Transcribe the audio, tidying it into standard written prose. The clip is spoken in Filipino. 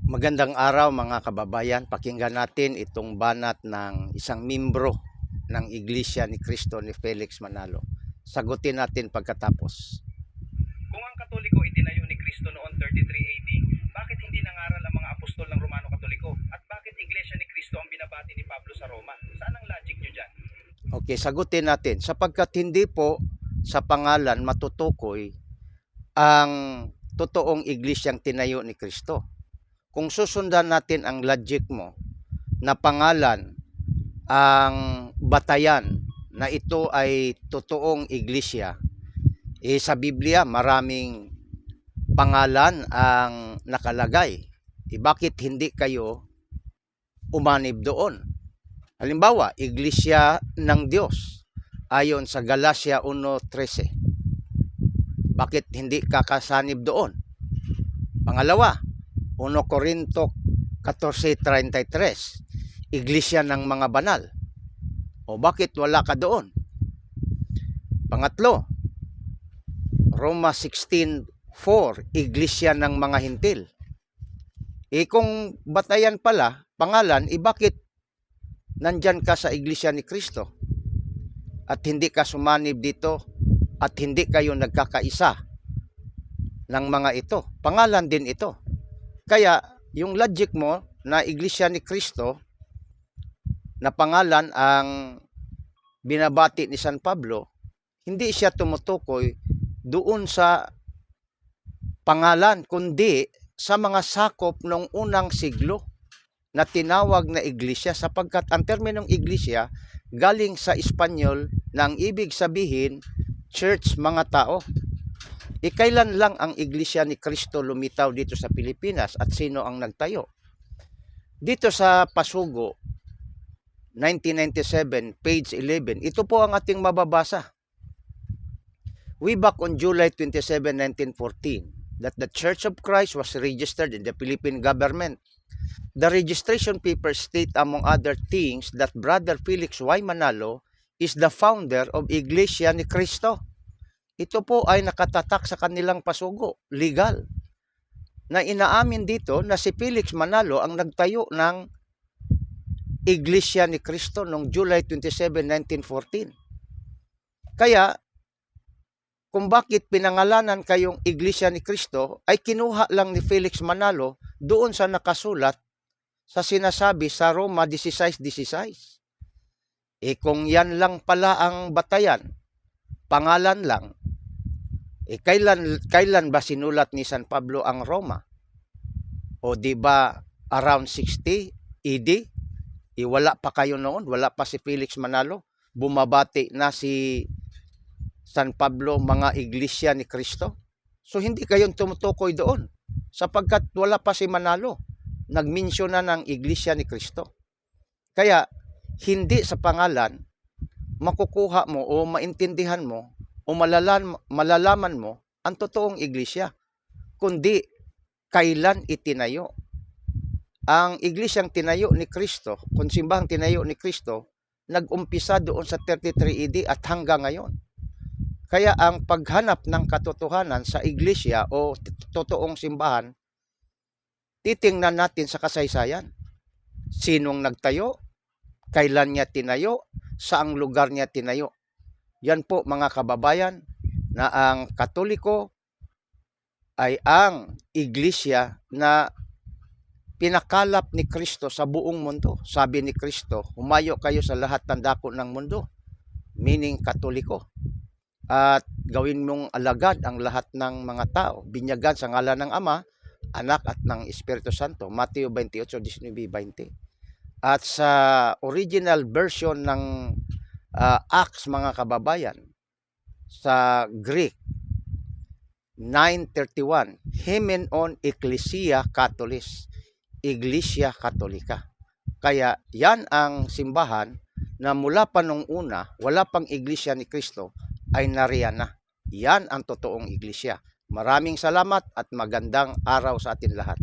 Magandang araw mga kababayan. Pakinggan natin itong banat ng isang membro ng Iglesia ni Cristo ni Felix Manalo. Sagutin natin pagkatapos. Kung ang Katoliko itinayo ni Cristo noon 33 AD, bakit hindi nangaral ang mga apostol ng Romano Katoliko? At bakit Iglesia ni Cristo ang binabati ni Pablo sa Roma? Saan ang logic nyo dyan? Okay, sagutin natin. Sapagkat hindi po sa pangalan matutukoy ang totoong iglesyang tinayo ni Cristo. Kung susundan natin ang logic mo na pangalan ang batayan na ito ay totoong iglesia, sa Biblia maraming pangalan ang nakalagay. Bakit hindi kayo umanib doon? Halimbawa, Iglesia ng Diyos ayon sa Galacia 1:13. Bakit hindi kakasanib doon? Pangalawa, 1 Corinto 14:33, Iglesia ng mga banal. O bakit wala ka doon? Pangatlo, Roma 16:4, Iglesia ng mga hintil. Kung batayan pala, pangalan, bakit nandyan ka sa Iglesia ni Cristo at hindi ka sumanib dito at hindi kayo nagkakaisa ng mga ito? Pangalan din ito. Kaya yung logic mo na Iglesia ni Cristo na pangalan ang binabati ni San Pablo, hindi siya tumutukoy doon sa pangalan, kundi sa mga sakop ng unang siglo na tinawag na iglesia, sapagkat ang terminong iglesia galing sa Espanyol na ang ibig sabihin church, mga tao. Kailan lang ang Iglesia ni Cristo lumitaw dito sa Pilipinas at sino ang nagtayo? Dito sa Pasugo, 1997, page 11, ito po ang ating mababasa. Way back on July 27, 1914, that the Church of Christ was registered in the Philippine government. The registration papers state, among other things, that Brother Felix Y. Manalo is the founder of Iglesia ni Cristo. Ito po ay nakatatak sa kanilang pasugo, legal, na inaamin dito na si Felix Manalo ang nagtayo ng Iglesia ni Cristo noong July 27, 1914. Kaya, kung bakit pinangalanan kayong Iglesia ni Cristo, ay kinuha lang ni Felix Manalo doon sa nakasulat sa sinasabi sa Roma 16:16. Kung yan lang pala ang batayan, pangalan lang, kailan ba sinulat ni San Pablo ang Roma? O di ba around 60 AD? Wala pa kayo noon, wala pa si Felix Manalo. Bumabati na si San Pablo mga iglesia ni Cristo. So hindi kayong tumutukoy doon, sapagkat wala pa si Manalo. Nagmensyon na ng iglesia ni Cristo. Kaya hindi sa pangalan makukuha mo o maintindihan mo o malalaman mo ang totoong iglesia, kundi kailan itinayo. Ang iglesyang tinayo ni Cristo, kung simbahang tinayo ni Cristo, nag-umpisa doon sa 33 AD at hanggang ngayon. Kaya ang paghanap ng katotohanan sa iglesia o totoong simbahan, titingnan natin sa kasaysayan. Sinong nagtayo? Kailan niya tinayo? Saang lugar niya tinayo? Yan po mga kababayan, na ang Katoliko ay ang iglesia na pinakalap ni Cristo sa buong mundo. Sabi ni Cristo, humayo kayo sa lahat ng dako ng mundo, meaning Katoliko. At gawin mong alagad ang lahat ng mga tao, binyagan sa ngalan ng Ama, Anak at ng Espiritu Santo. Mateo 28:19-20. At sa original version ng Acts, mga kababayan, sa Greek, 9:31, Hemenon Ecclesia Catholis, Iglesia Katolika. Kaya yan ang simbahan na mula pa nung una, wala pang Iglesia ni Cristo, ay nariyan na. Yan ang totoong iglesia. Maraming salamat at magandang araw sa atin lahat.